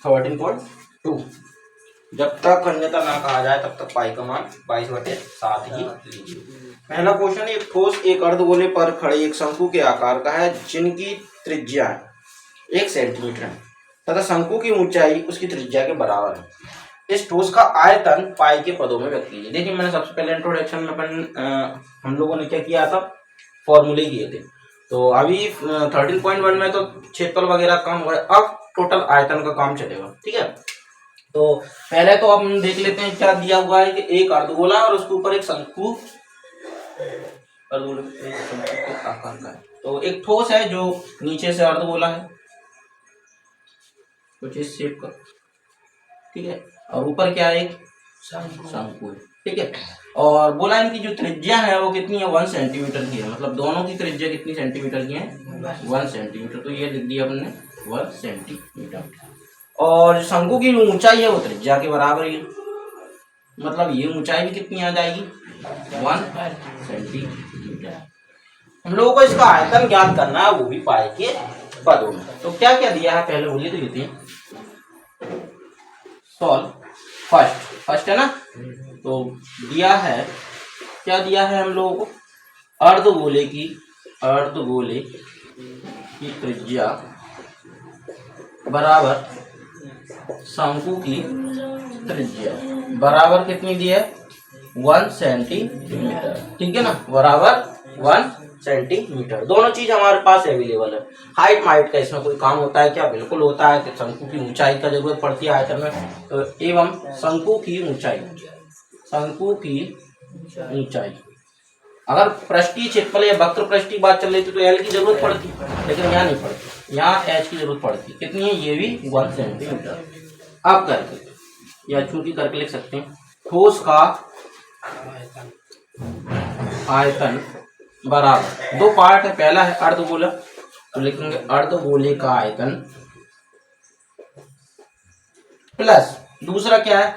13.2। जब तक अन्यथा ना कहा जाए तब तक पाई का मान 22/7 ही लीजिए। पहला क्वेश्चन, एक ठोस एक अर्धगोले पर खड़े एक शंकु के आकार का है जिनकी त्रिज्या 1 सेंटीमीटर है तथा शंकु की ऊंचाई उसकी त्रिज्या के बराबर है। इस ठोस का आयतन पाई के पदों में व्यक्त कीजिए। देखिए मैंने सबसे पहले इंट्रोडक्शन में हम लोगों ने क्या किया था, फॉर्मूले किए थे। तो अभी 13.1 में तो क्षेत्रफल वगैरह काम हुआ है, अब टोटल आयतन का काम चलेगा। ठीक है, तो पहले तो हम देख लेते हैं क्या दिया हुआ है कि एक अर्धगोला और उसके ऊपर एक शंकु, अर्धगोले के आकार का है। तो एक ठोस है जो नीचे से अर्धगोला है कुछ इस शेप का, ठीक है, और ऊपर क्या है, एक शंकु है। ठीक है, और बोला इनकी जो त्रिज्या है वो कितनी है, 1 सेंटीमीटर की है। मतलब दोनों की त्रिज्या कितनी सेंटीमीटर की है, 1 सेंटीमीटर। तो ये लिख दिया हमने 1 सेंटीमीटर। और शंकु की ऊंचाई है वो त्रिज्या के बराबर ही, मतलब ये ऊंचाई भी कितनी आ जाएगी, 1 सेंटीमीटर। हम लोगों को इसका आयतन ज्ञात करना है, वो भी पाई के पदों में। तो क्या क्या दिया है पहले बोलिए तो ये थे, सॉल्व फर्स्ट है ना। तो दिया है, क्या दिया है हम लोगों को, अर्धगोले की त्रिज्या बराबर शंकु की त्रिज्या बराबर कितनी दी है, 1 सेंटीमीटर। ठीक है ना, बराबर 1 सेंटीमीटर। दोनों चीज हमारे पास अवेलेबल है। हाइट माइट का इसमें कोई काम होता है क्या, बिल्कुल होता है कि शंकु की ऊंचाई का जरूरत पड़ती है आयतन में। तो एवं शंकु की ऊंचाई अगर पृष्ठीय क्षेत्रफल या वक्र पृष्ठीय बात चल रही थी तो एल की जरूरत पड़ती, लेकिन यहाँ नहीं पड़ती, यहाँ एच की जरूरत पड़ती। कितनी है, ये भी 1 सेंटीमीटर। अब करके या चूंकि करके लिख सकते हैं, ठोस का आयतन बराबर, दो पार्ट है, पहला है अर्धगोला, तो लिखेंगे अर्धगोले का आयतन प्लस दूसरा क्या है,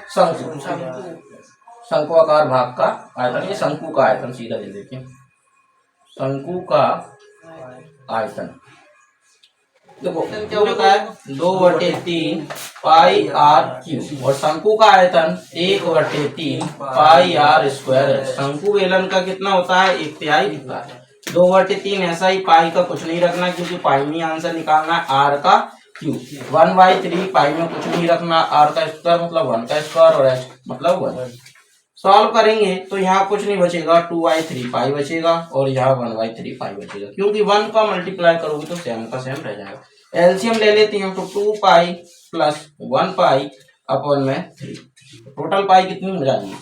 शंकुआकार भाग का आयतन। ये शंकु का आयतन सीधा ले लेते हैं, शंकु का आयतन। देखो क्या होता है, 2/3 पाई आर क्यूब, और शंकु का आयतन 1/3 पाई आर स्क्वायर है। शंकु बेलन का कितना होता है, 1/3 होता है। 2/3 ऐसा ही, पाई का कुछ नहीं रखना क्योंकि पाई में आंसर निकालना है आर का क्यूब। 1/3 पाई में कुछ नहीं रखना, आर का स्क्वायर मतलब 1 का स्क्वायर और एच मतलब 1। सॉल्व करेंगे तो यहाँ कुछ नहीं बचेगा, 2/3 पाई बचेगा और यहाँ 1/3 पाई बचेगा, क्योंकि 1 का मल्टीप्लाई करोगे तो सेम का सेम रह जाएगा। एलसीएम ले लेते हैं तो 2 पाई प्लस 1 पाई अपन में 3, टोटल पाई कितनी हो जाएगी,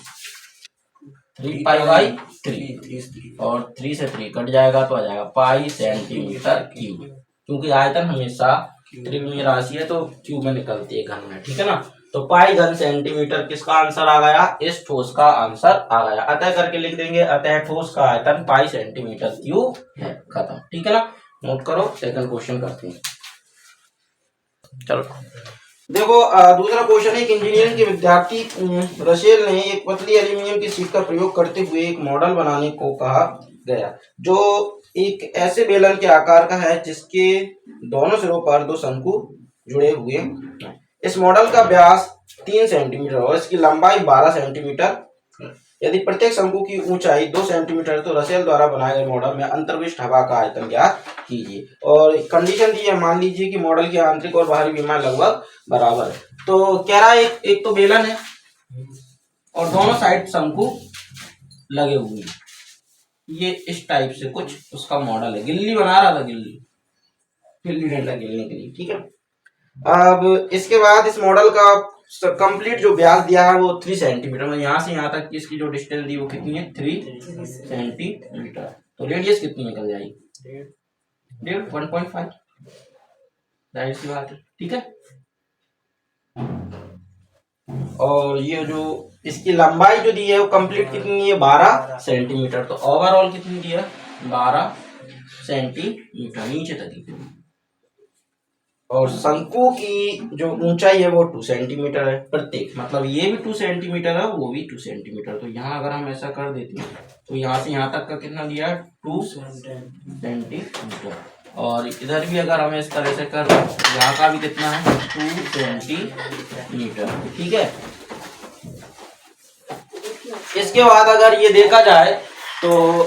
3π/3, और 3 से 3 कट जाएगा तो आ जाएगा पाई सेंटीमीटर क्यूब। क्योंकि आयतन हमेशा त्रिकोणीय राशि है तो क्यूब में निकलती है घन में। ठीक है ना, तो पाई घन सेंटीमीटर किसका आंसर आ गया, इस ठोस का आंसर आ गया। अतः करके लिख देंगे, अतः ठोस का आयतन पाई सेंटीमीटर क्यूब है। खत्म। ठीक है ना, नोट करो, सेकंड क्वेश्चन करते हैं। चलो देखो, दूसरा क्वेश्चन है, एक इंजीनियरिंग के विद्यार्थी रसेल ने एक पतली एल्यूमिनियम की शीट का प्रयोग करते हुए एक मॉडल बनाने को कहा गया जो एक ऐसे बेलन के आकार का है जिसके दोनों सिरों पर 2 शंकु जुड़े हुए हैं। इस मॉडल का व्यास 3 सेंटीमीटर और इसकी लंबाई 12 सेंटीमीटर। यदि प्रत्येक शंकु की ऊंचाई 2 सेंटीमीटर तो रसेल द्वारा बनाए गए मॉडल में अंतर्विष्ट हवा का आयतन ज्ञात कीजिए। और कंडीशन दी है, मान लीजिए कि मॉडल की आंतरिक और बाहरी विमान लगभग बराबर है। तो कह रहा है एक तो बेलन है और दोनों साइड शंकु लगे हुए हैं, ये इस टाइप से कुछ उसका मॉडल है। गिल्ली बना रहा था, गिल्ली डंडा गिलने के लिए। ठीक है, अब इसके बाद इस मॉडल का कंप्लीट जो व्यास दिया है वो 3 सेंटीमीटर, मतलब यहाँ से यहाँ तक की इसकी जो डिस्टेंस दी वो कितनी है, 3 सेंटीमीटर। तो रेडियस कितनी निकल जाएगी, 1.5, जाहिर सी बात है। ठीक है, और ये जो इसकी लंबाई जो दी है वो कंप्लीट कितनी है, 12 सेंटीमीटर। तो ओवरऑल कितनी दी है, 12 सेंटीमीटर नीचे तक की। और शंकु की जो ऊंचाई है वो 2 सेंटीमीटर है प्रत्येक, मतलब ये भी 2 सेंटीमीटर है, वो भी 2 सेंटीमीटर। तो यहाँ अगर हम ऐसा कर देते हैं तो यहाँ से यहाँ तक का कितना दिया है, 2 सेंटीमीटर। और इधर भी अगर हमें इस तरह से कर तो यहाँ का भी कितना है 220 मीटर। ठीक है, इसके बाद अगर ये देखा जाए तो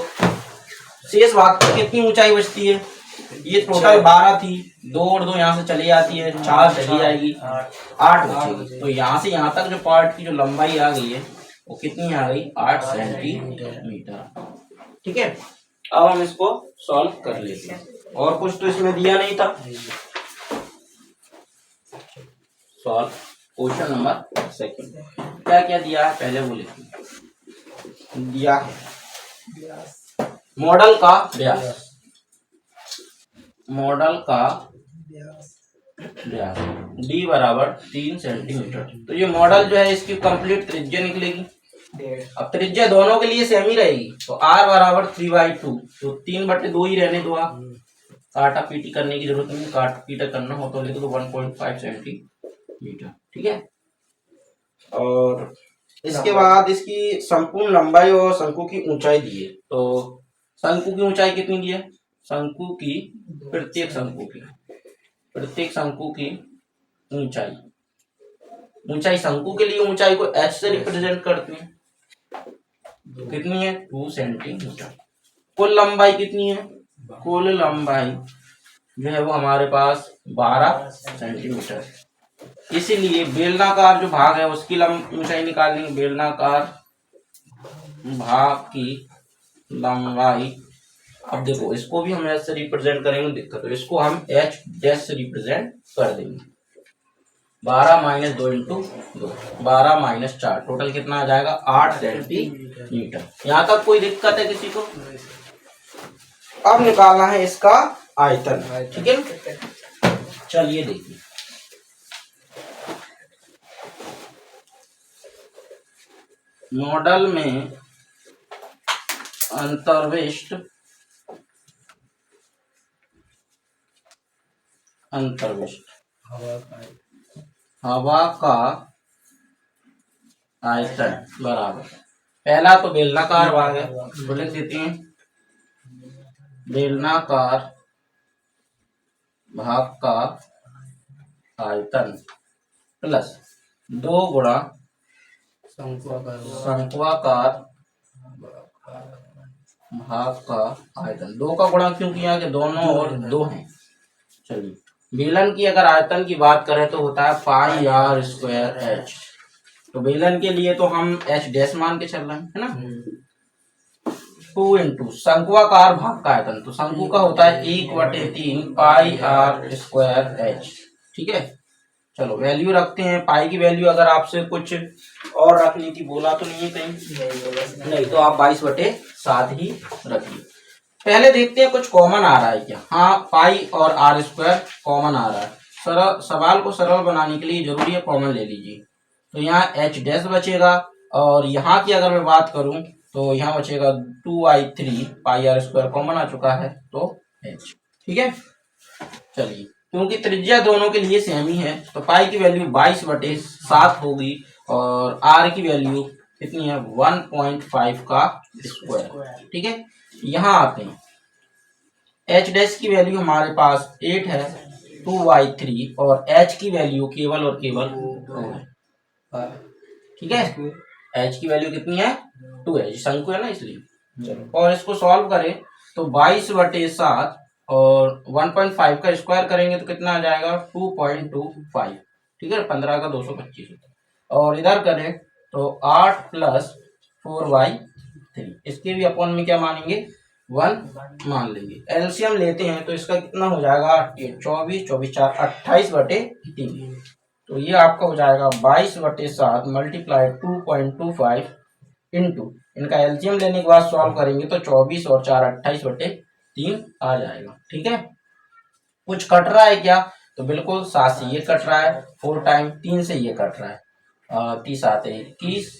शेष भाग पर कितनी ऊंचाई बचती है। ये टोटल 12 थी, 2 और 2 यहाँ से चली जाती है, 4 चली जाएगी, 8 बचेगी। तो यहाँ से यहाँ तक जो पार्ट की जो लंबाई आ गई है वो कितनी आ गई 8 सेंटीमीटर। ठीक है, अब हम इसको सॉल्व कर लेते हैं। और कुछ तो इसमें दिया नहीं था। Solve question number second. क्या क्या दिया है पहले वो लिखिए। दिया है मॉडल का व्यास, मॉडल का व्यास डी बराबर 3 सेंटीमीटर। तो ये मॉडल जो है इसकी कंप्लीट त्रिज्या निकलेगी। अब त्रिज्या दोनों के लिए सेम ही रहेगी, तो r बराबर 3/2, तो 3/2 ही रहने दो। आप काटा पीटी करने की जरूरत नहीं, काट पीटा करना हो तो लिख दो 1.5 सेंटीमीटर। ठीक है, और इसके बाद इसकी संपूर्ण लंबाई और शंकु की ऊंचाई दी है। तो शंकु की ऊंचाई कितनी दी है, शंकु की प्रत्येक शंकु की ऊंचाई, ऊंचाई शंकु के लिए ऊंचाई को h से रिप्रेजेंट करते हैं, तो कितनी है 2 सेंटीमीटर। कुल लंबाई कितनी है, कुल लंबाई जो है वो हमारे पास 12 सेंटीमीटर। इसीलिए बेलनाकार जो भाग है उसकी ऊंचाई निकालेंगे। बेलनाकार भाग की लंबाई, अब देखो इसको भी हम एच से रिप्रेजेंट करेंगे, दिक्कत तो इसको हम एच डैश से रिप्रेजेंट कर देंगे। 12 - 2 × 2, 12 - 4, टोटल कितना आ जाएगा 8 सेंटीमीटर। यहाँ तक कोई दिक्कत है किसी को? अब निकालना है इसका आयतन। ठीक है, चलिए देखिए। मॉडल में अंतर्विष्ट हवा का आयतन बराबर, पहला तो बेलनाकार भाग है तो लिख देते हैं बेलनाकार भाग का आयतन प्लस 2 गुणा शंक्वाकार भाग का आयतन। 2 का गुणा क्यों किया कि दोनों और 2 हैं। चलिए, बेलन की अगर आयतन की बात करें तो होता है πr²h। तो बेलन के लिए तो हम h डैश मान के चल रहे हैं, है ना। 2 × शंक्वाकार भाग का आयतन, तो शंकु का होता है 1/3 πr²h। ठीक है, चलो वैल्यू रखते हैं। पाई की वैल्यू अगर आपसे कुछ और रखनी थी, बोला तो नहीं है कहीं? नहीं, तो आप 22/7 ही रखिए। पहले देखते हैं कुछ कॉमन आ रहा है क्या। हाँ, पाई और r² कॉमन आ रहा है। सरल सवाल को सरल बनाने के लिए जरूरी है कॉमन ले लीजिए। तो यहाँ h डैश बचेगा, और यहाँ की अगर मैं बात करूं तो यहाँ बचेगा 2/3 πr² कॉमन आ चुका है, तो h। ठीक है, चलिए क्योंकि त्रिज्या दोनों के लिए सेम ही है तो पाई की वैल्यू 22/7 होगी, और r की वैल्यू कितनी है 1.5 का स्क्वायर। ठीक है, यहाँ आते हैं, h डैश की वैल्यू हमारे पास 8 है 2/3, और h की वैल्यू केवल और केवल 2 है। ठीक है, h की वैल्यू कितनी है 2 है, शंकु है ना इसलिए। चलो, और इसको सॉल्व करें तो 22/7 और 1.5 का स्क्वायर करेंगे तो कितना आ जाएगा 2.25। ठीक है, 15 का 225 होता है। और इधर करें तो 8 + 4/3, इसके भी अपन में क्या मानेंगे 1 मान लेंगे। एलसीएम लेते हैं तो इसका कितना हो जाएगा 24, 24 4 28/3। तो ये आपका हो जाएगा 22/7 × 2.25 इंटू, इनका एलसीएम लेने के बाद सॉल्व करेंगे तो 24 और 4 28/3 आ जाएगा। ठीक है, कुछ कट रहा है क्या? तो बिल्कुल 7 से ये कट रहा है, 4 टाइम 3 से ये कट रहा है, 30 7 21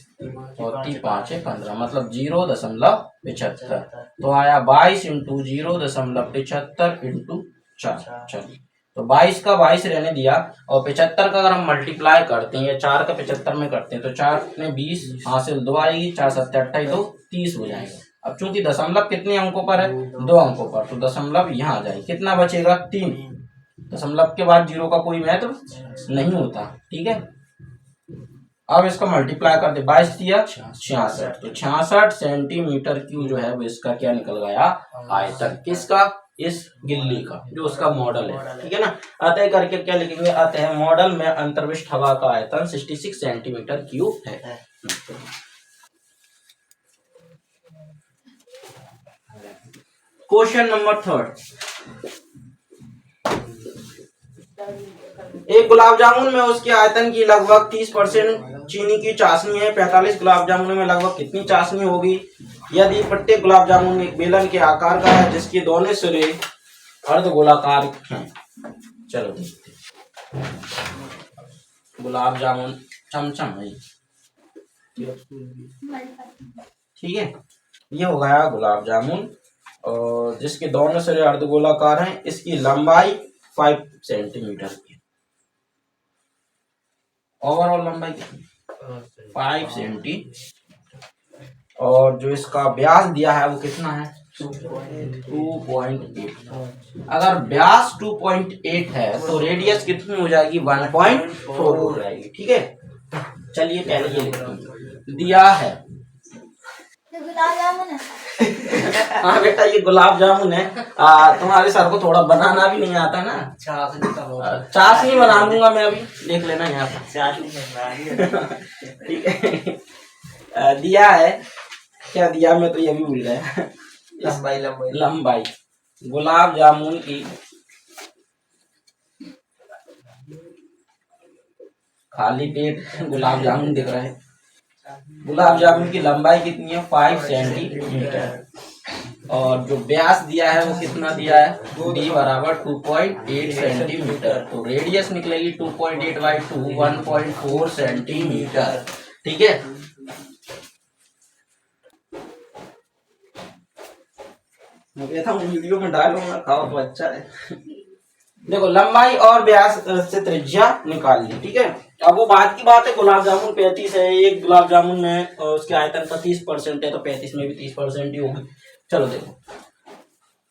और 3 5 15, मतलब 0.75। तो आया 22 × 0.75 × 4। चलिए, तो 22 का 22 रहने दिया, और 75 का अगर हम मल्टीप्लाई करते हैं या 4 का 75 में करते हैं तो 4 में 20 हासिल 2 आएगी, 4 7 28 2 30 हो जाएगा। अब चूंकि दशमलव कितने अंकों पर है, 2 अंकों पर, तो दशमलव यहाँ आ जाए, कितना बचेगा 3। दशमलव के बाद 0 का कोई महत्व नहीं होता, ठीक है। अब इसका मल्टीप्लाई कर दे, 22 दिया 66, तो 66 सेंटीमीटर क्यूब जो है वो इसका क्या निकल गया, आयतन, किसका, इस गिल्ली का, जो उसका मॉडल है, ठीक है ना। अतः करके क्या लिखेंगे, अतः मॉडल में अंतर्विष्ट हवा का आयतन 66 सेंटीमीटर क्यूब है। क्वेश्चन नंबर 3, एक गुलाब जामुन में उसके आयतन की लगभग 30% चीनी की चाशनी है, 45 गुलाब जामुन में लगभग कितनी चाशनी होगी यदि प्रत्येक गुलाब जामुन एक बेलन के आकार का है जिसके दोनों सिरे अर्धगोलाकार हैं। चलो देखते, गुलाब जामुन चमचम है, ठीक है, ये हो गया गुलाब जामुन और जिसके दोनों सिरे अर्धगोलाकार हैं, इसकी लंबाई 5 सेंटीमीटर की, ओवरऑल लंबाई 5 सेंटी, और जो इसका व्यास दिया है वो कितना है 2.8। अगर व्यास 2.8 है तो रेडियस कितनी हो जाएगी 1.4 हो जाएगी, ठीक है। चलिए पहले ये दिया है, गुलाब जामुन है। हाँ बेटा ये गुलाब जामुन है। तुम्हारे सर को थोड़ा बनाना भी नहीं आता ना, चाशनी बना दूंगा मैं, अभी देख लेना यहाँ पर, ठीक है। दिया है, क्या दिया मैं तो ये भी भूल गया, लंबाई गुलाब जामुन की, खाली पेट गुलाब जामुन दिख रहा है, गुलाब जामुन की लंबाई कितनी है 5 सेंटीमीटर, और जो व्यास दिया है वो कितना दिया है d बराबर 2.8 सेंटीमीटर, तो रेडियस निकलेगी 2.8 बाई 2 1.4 सेंटीमीटर, ठीक है। मैं कहता हूँ वीडियो में डालूंगा, खाओ तो अच्छा है। देखो लंबाई और व्यास से त्रिज्या निकाल ली, ठीक है। अब वो बात की बात है, गुलाब जामुन 35 है, एक गुलाब जामुन में उसके आयतन का 30% है, तो 35 में भी 30% ही होगी। चलो देखो,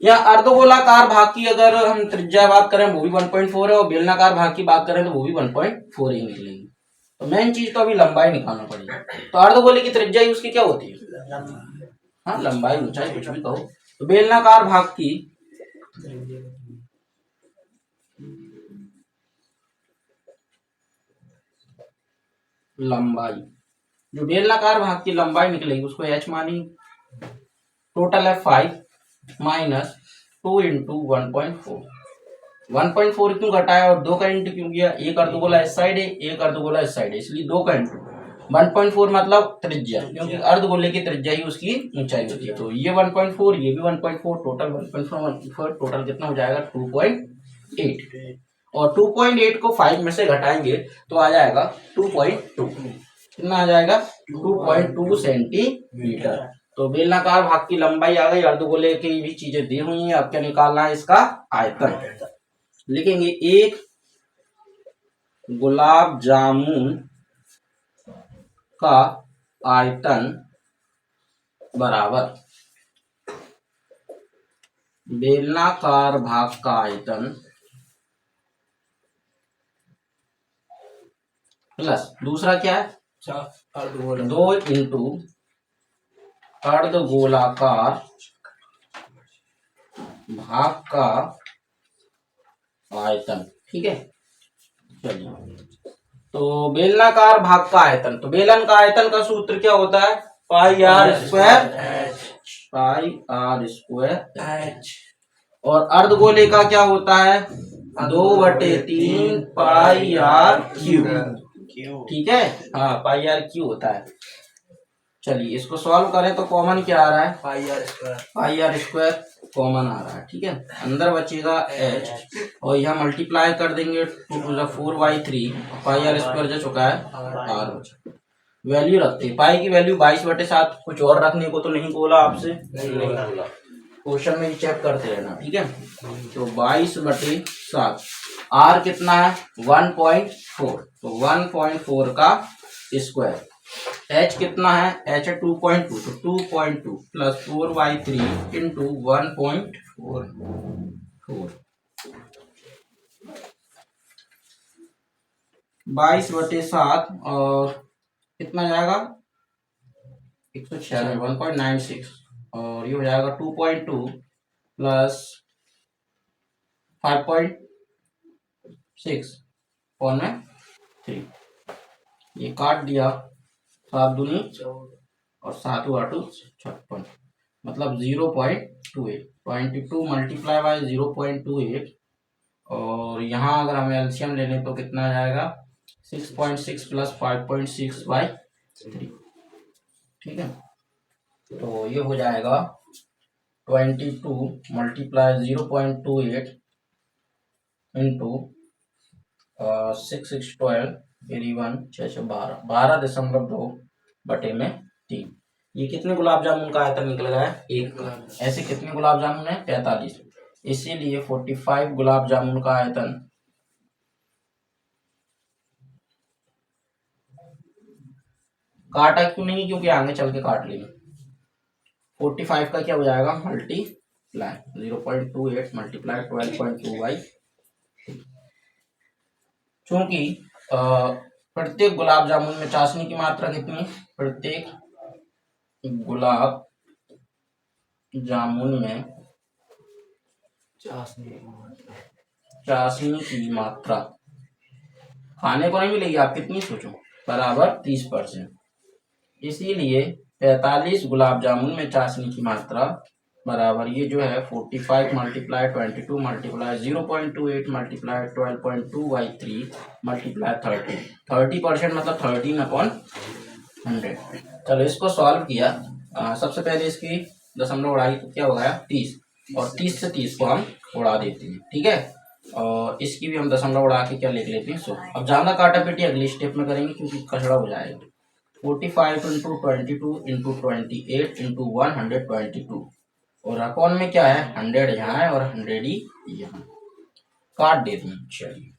या अर्धगोलाकार भाग की अगर हम त्रिज्या बात करें वो भी 1.4 है, और बेलनाकार भाग की बात करें तो वो भी 1.4 ही निकलेगी। तो मेन चीज तो अभी लंबाई निकालना पड़ेगी। तो अर्धगोले की त्रिज्या उसकी क्या होती है, हाँ लंबाई ऊंचाई कुछ भी कहो। तो बेलनाकार भाग की लंबाई, जो बेलनाकार भाग की लंबाई निकलेगी उसको h मानी, टोटल है 5 माइनस 2 इंटू 1.4। 1.4 क्यों घटाया और 2 का इंटू क्यों किया, एक अर्धगोला इस साइड है एक अर्धगोला इस साइड है, इसलिए 2 का इंटू। 1.4 मतलब त्रिज्या, क्योंकि अर्धगोले की त्रिज्या ही उसकी ऊंचाई होती है, तो ये 1.4 ये भी 1.4, टोटल 1.4 टोटल कितना हो जाएगा 2.8, और 2.8 को 5 में से घटाएंगे तो आ जाएगा 2.2, कितना आ जाएगा 2.2 सेंटीमीटर। तो बेलनाकार भाग की लंबाई आ गई, अर्धगोले की भी चीजें दी हुई हैं। अब क्या निकालना है, इसका आयतन लिखेंगे। एक गुलाब जामुन का आयतन बराबर बेलनाकार भाग का आयतन प्लस दूसरा क्या है 2 इंटू अर्धगोलाकार भाग का आयतन, ठीक है। चलिए, तो बेलनाकार भाग का आयतन, तो बेलन का आयतन का सूत्र क्या होता है pi r square, pi r square, और अर्धगोले का क्या होता है 2/3 पाई आर क्यूब, ठीक है, हाँ पाई आर क्यूब होता है। चलिए इसको सॉल्व करें तो कॉमन क्या आ रहा है पाई आर स्क्वायर कॉमन आ रहा है, ठीक है। अंदर बचेगा h, और यहाँ मल्टीप्लाई कर देंगे 2 to the 4/3, pi r square जो चुका है r, वैल्यू रखते हैं, पाई की वैल्यू 22/7, कुछ और रखने को तो नहीं बोला आपसे, नहीं बोला, क्वेश्चन में चेक करते रहना, ठीक है। तो 22/7, r कितना है 1.4, तो 1.4 का स्क्वायर, h कितना है, h है 2.2, तो 2.2 प्लस 4/3 इंटू 1.44, 22/7 और कितना जाएगा 196, 1.96, और ये हो जाएगा 2.2 प्लस 5.6 कौन में 3, ये काट दिया, 7 दूनी और 7 8 56, मतलब 0.28, 22 मल्टीप्लाई बाय 0.28, और यहाँ अगर हमें एलसीएम लेने तो कितना आ जाएगा 6.6 प्लस 5.6/3, ठीक है। तो ये हो जाएगा 22 मल्टीप्लाई 0.28 इंटू 6 6 12 81 6 12 12.2/3। ये कितने गुलाब जामुन का आयतन निकल गया है, एक का। ऐसे कितने गुलाब जामुन है, 45, इसीलिए 45 गुलाब जामुन का आयतन काटा क्यों नहीं, क्योंकि आगे चल के काट लेंगे। 45 का क्या हो जाएगा मल्टीप्लाई 0.28 मल्टीप्लाई 12.2 चूंकि प्रत्येक गुलाब जामुन में चाशनी की मात्रा कितनी, प्रत्येक गुलाब जामुन में चाशनी की मात्रा खाने को नहीं मिलेगी, आप कितनी सोचो, बराबर 30%, इसीलिए 45 गुलाब जामुन में चाशनी की मात्रा बराबर ये जो है 45 मल्टीप्लाई 22 मल्टीप्लाई 0.28 मल्टीप्लाई 12.2/3 मल्टीप्लाई 30% मतलब 13/100। चलो इसको सॉल्व किया, सबसे पहले इसकी दशमलव उड़ाई तो क्या हो गया 30, और 30 से 30 को हम उड़ा देते हैं, ठीक है, और इसकी भी हम दशमलव उड़ा के क्या लिख लेते हैं 100। अब ज्यादा काटा पेटी अगली स्टेप में करेंगे क्योंकि कचड़ा हो जाएगा। 45 इंटू 22 इंटू 28 इंटू 122, और अपॉन में क्या है 100 यहाँ है और 100 ही यहाँ, काट देते हैं। चलिए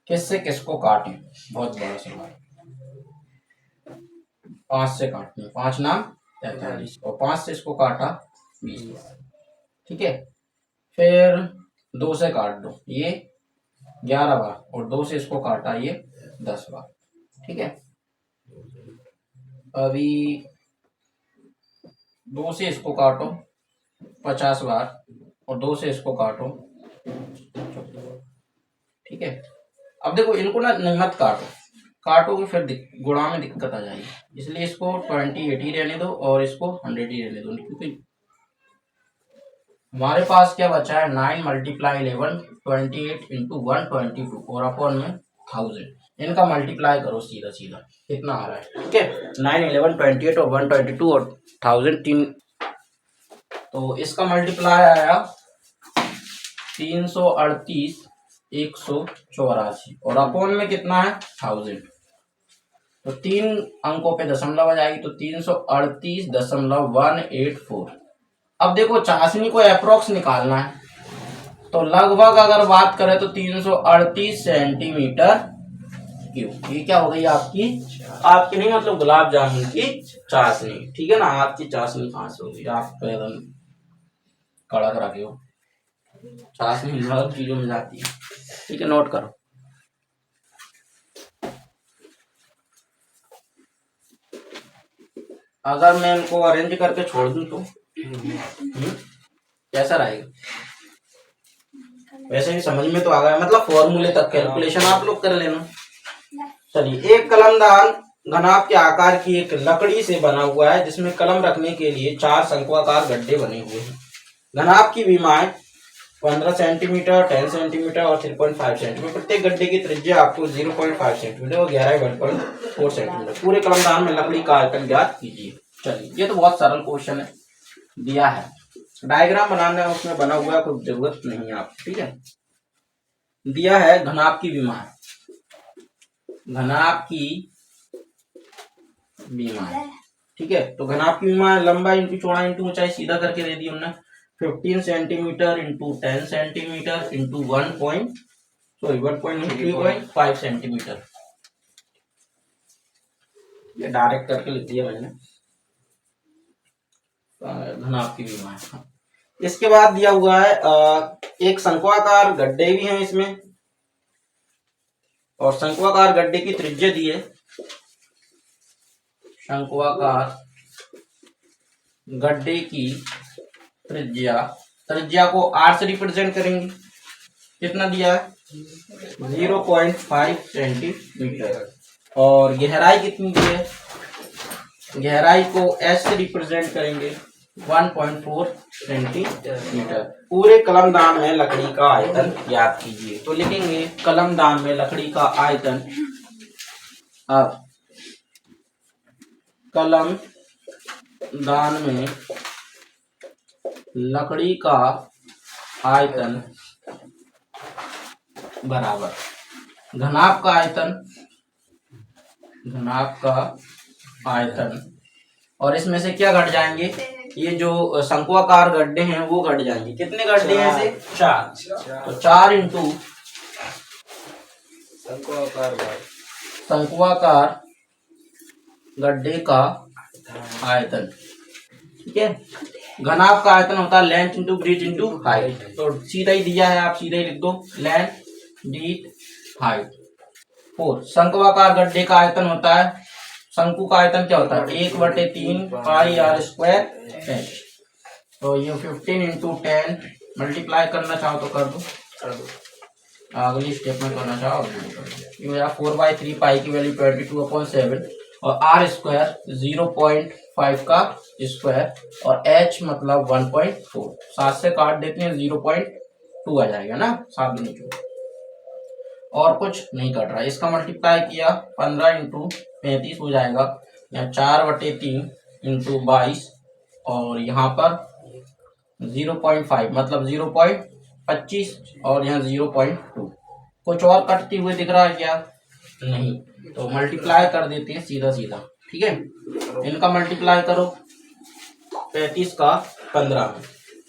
किससे किसको काटें, बहुत बड़ा सवाल। 5 से काटते हैं, 5 नाम 43, और 5 से इसको काटा 20, ठीक है। फिर 2 से काट दो, ये 11 बार, और 2 से इसको काटा ये 10 बार, ठीक है। अभी 2 से इसको काटो 50 बार, और 2 से इसको काटो, ठीक है। अब देखो इनको ना मत काटो, काटोगे फिर गुणा में दिक्कत आ जाएगी, इसलिए इसको 28 रहने दो और इसको 100 ही रहने दो, क्योंकि हमारे पास क्या बचा है 9 मल्टीप्लाई 11 28 इंटू 122 और अपॉन में 1000, इनका मल्टीप्लाई करो सीधा सीधा, कितना आ रहा है, ठीक है। 9 11 28 और 122 और 1000 3, तो इसका मल्टीप्लाई आया 338 184, और अपॉन में कितना है 1000, तो 3 अंकों पे दशमलव आ जाएगी, तो 338.184। अब देखो चाशनी को अप्रोक्स निकालना है, तो लगभग अगर बात करें तो 338 सेंटीमीटर क्यूब, ये क्या हो गई आपकी, आपकी नहीं मतलब गुलाब जामुन की चाशनी, ठीक है ना। आपकी चाशनी कहाँ से होगी, आप एकदम कड़क रखे हो, चाशनी मतलब चीजों में जाती है, ठीक है, नोट करो। अगर मैं इनको अरेंज करके छोड़ दूं तो कैसा रहेगा, वैसे ही समझ में तो आ गया, मतलब फॉर्मूले तक कैलकुलेशन आप लोग कर लेना। चलिए, एक कलमदान घनाभ के आकार की एक लकड़ी से बना हुआ है जिसमें कलम रखने के लिए 4 शंक्वाकार गड्ढे बने हुए हैं। घनाभ की विमाएं 15 सेंटीमीटर 10 सेंटीमीटर और 3.5 सेंटीमीटर, प्रत्येक गड्ढे की त्रिज्या आपको 0.5 सेंटीमीटर और गहराई 1.4 सेंटीमीटर। पूरे कलमदान में लकड़ी का आयतन ज्ञात कीजिए। चलिए, ये तो बहुत सरल क्वेश्चन है, दिया है, डायग्राम बनाना है उसमें बना हुआ है, कोई जरूरत नहीं है आप, ठीक है। दिया है घनाभ की विमाएं, घनाभ की विमाएं, ठीक है। तो घनाभ की विमाएं लंबाई इंटू चौड़ाई इंटू ऊंचाई सीधा करके दे दी हमने, 15 centimetre into 10 centimetre into 1.5 centimetre, ये डायरेक्ट करके लिख दिया मैंने, घनाभ की विमा है। इसके बाद दिया हुआ है एक शंक्वाकार गड्ढे भी हैं इसमें, और शंक्वाकार गड्ढे की त्रिज्या दी है, शंक्वाकार गड्ढे की त्रिज्या को r से रिप्रेजेंट करेंगे। कितना दिया है? 0.5 सेंटीमीटर। और गहराई कितनी दी है? गहराई को s से रिप्रेजेंट करेंगे 1.4 सेंटीमीटर। पूरे कलमदान में लकड़ी का आयतन याद कीजिए, तो लिखेंगे कलमदान में लकड़ी का आयतन। अब कलमदान में लकड़ी का आयतन बराबर घनाभ का आयतन, और इसमें से क्या घट जाएंगे? ये जो शंक्वाकार गड्ढे हैं वो घट जाएंगे। कितने गड्ढे हैं ऐसे? 4। तो 4 इंटू शंक्वाकार गड्ढे का आयतन, ठीक है। घनाभ का आयतन होता है length into breadth into height, तो सीधा ही दिया है, आप सीधा ही लिख दो लेंथ ब्रीथ हाइट। 4 शंक्वाकार गड्ढे का आयतन होता है, शंकु का आयतन क्या होता है? 1/3 पाई r स्क्वायर h। तो ये 15 इंटू 10 मल्टीप्लाई करना चाहो तो कर दो, अगली स्टेप में करना चाहो ये 4/3 पाई की वैल्यू 22/7, और r स्क्वायर 0.5 का स्क्वायर, और h मतलब 1.4। 7 से काट देते हैं 0.2 आ जाएगा ना, 7 दूनी 2, और कुछ नहीं कट रहा है। इसका मल्टीप्लाई किया 15 इंटू 35 हो जाएगा, यहाँ 4/3 इंटू 22, और यहाँ पर 0.5 मतलब 0.25, और यहाँ 0.2। कुछ और कटती हुए दिख रहा है क्या? नहीं, तो मल्टीप्लाई कर देते हैं सीधा सीधा, ठीक है। इनका मल्टीप्लाई करो 35 का 15 में,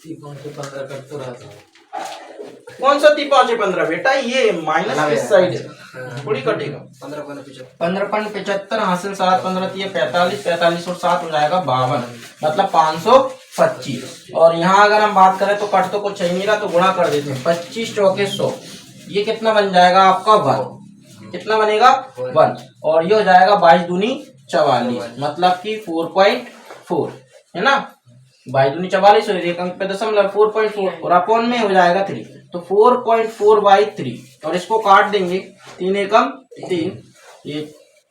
15 कट तो रहा था। कौन सा 3×5=15 बेटा? ये माइनस किस साइड है, थोड़ी कटेगा। 15.75 हासिल 7 15 45, 45 और 7 हो जाएगा 52, मतलब 525। और यहाँ अगर हम बात करें तो कट तो कुछ नहीं रहा, तो गुणा कर देते हैं 25 चौके 100। ये कितना बन जाएगा आपका 1, कितना बनेगा 1, और ये हो जाएगा 22 दूनी 44, मतलब कि 4.4 है ना। 22 दूनी 44 और एक अंक पे दशमलव 4.4, और अपॉन में हो जाएगा 3, तो 4.4/3, और इसको काट देंगे 3 एकम 3, ये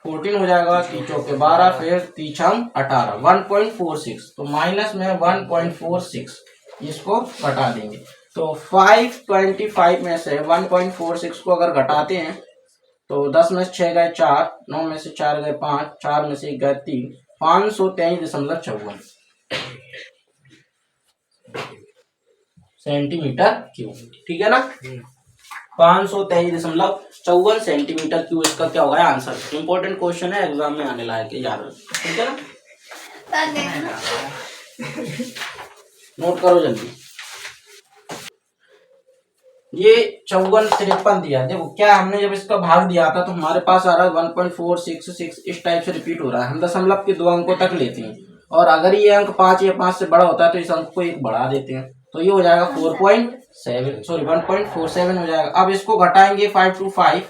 14 हो जाएगा, 3 चौके 12, फिर 3 छम 18, 1.46, तो माइनस में 1.46, इसको घटा देंगे। तो 525 में से 1.46 को अगर घटाते हैं तो 10 में से 6 गए 4, 9 में से 4 गए 5, 4 में से 1 गए 3, 523.54 सेंटीमीटर क्यूब, ठीक है ना। 523.54 सेंटीमीटर क्यूब इसका क्या होगा आंसर। इंपॉर्टेंट क्वेश्चन है, एग्जाम में आने लायक है यार, ठीक है ना। नोट करो जल्दी। ये 5453 दिया, देखो क्या हमने जब इसका भाग दिया था तो हमारे पास आ रहा है 1.466, इस टाइप से रिपीट हो रहा है। हम दशमलव के 2 अंकों तक लेते हैं, और अगर ये अंक 5 या 5 से बड़ा होता है तो इस अंक को 1 बढ़ा देते हैं, तो ये हो जाएगा 1.47 हो जाएगा। अब इसको घटाएंगे 525